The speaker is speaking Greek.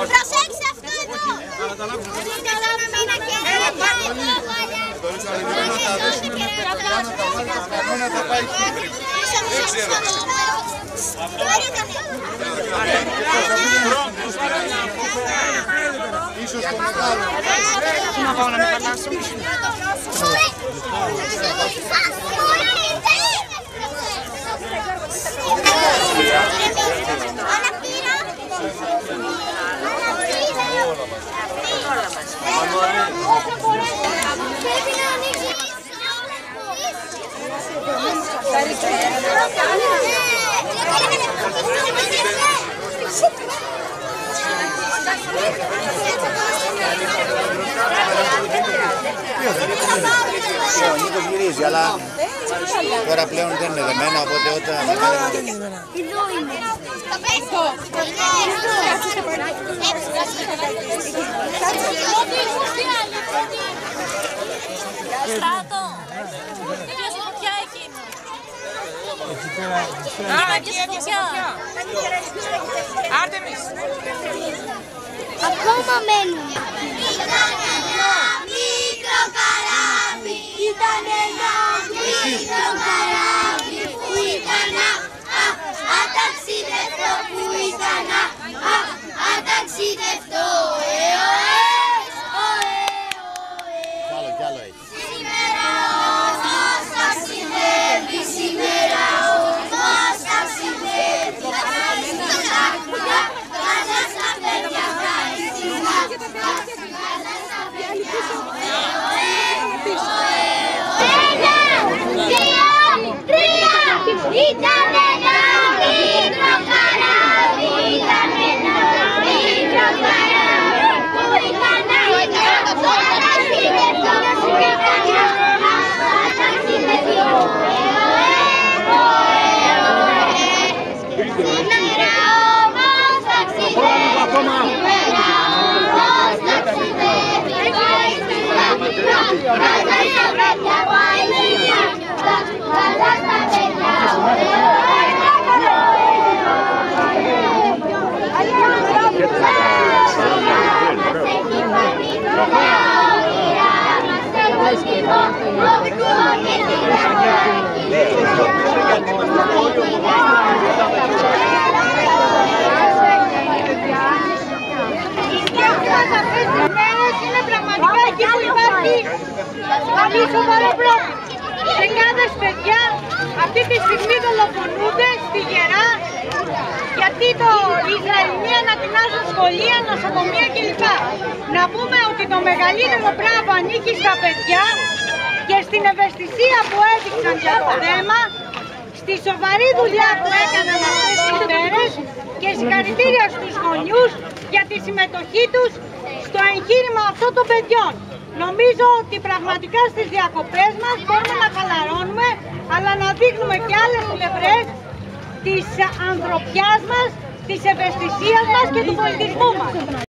Προσέξτε αυτό εδώ! Ίσως το μεγάλο. Να πάω να με χαλάσω. Ο Νίκος γυρίζει, αλλά τώρα πλέον δεν είναι δεμένα, οπότε όταν... Εδώ είναι. Στράτο! Ποιος είναι φωτιά εκείνο? Εκεί έπιασε φωτιά. Άρτεμις. Ακόμα μένουν. Ήταν ένα μικρό καράβι που ήταν αταξιδευτό, που ήταν αταξιδευτό. Κι άλλο έχει. Σήμερα όμως ταξιδεύει, σήμερα όμως ταξιδεύει. Κάτσα στα παιδιά, ήταν ένα μικρό καράβι, ήταν ένα μικρό καράβι που ήταν αταξιδευτό, που ήταν αταξιδευτό. Σήμερα όμως ταξιδεύει, σήμερα όμως ταξιδεύει, πάει στην Αθήνα, κάτσα στα παιδιά, πάει στην Αθήνα, κάτσα στα παιδιά. Είναι πραγματικά εκεί που υπάρχει πολύ σοβαρό πρόβλημα. Δεκάδες παιδιά αυτή τη στιγμή δολοφονούνται στη Γερά γιατί το Ισραηλοί ανατινάζουν σχολεία, νοσοκομεία κλπ. Να πούμε ότι το μεγαλύτερο μπράβο ανήκει στα παιδιά και στην ευαισθησία που έδειξαν για το θέμα, στη σοβαρή δουλειά που έκαναν αυτές τις μέρες και συγχαρητήρια στους γονιούς για τη συμμετοχή τους στο εγχείρημα αυτών των παιδιών. Νομίζω ότι πραγματικά στις διακοπές μας μπορούμε να χαλαρώνουμε, αλλά να δείχνουμε και άλλες πλευρές της ανθρωπιάς μας, της ευαισθησίας μας και του πολιτισμού μας.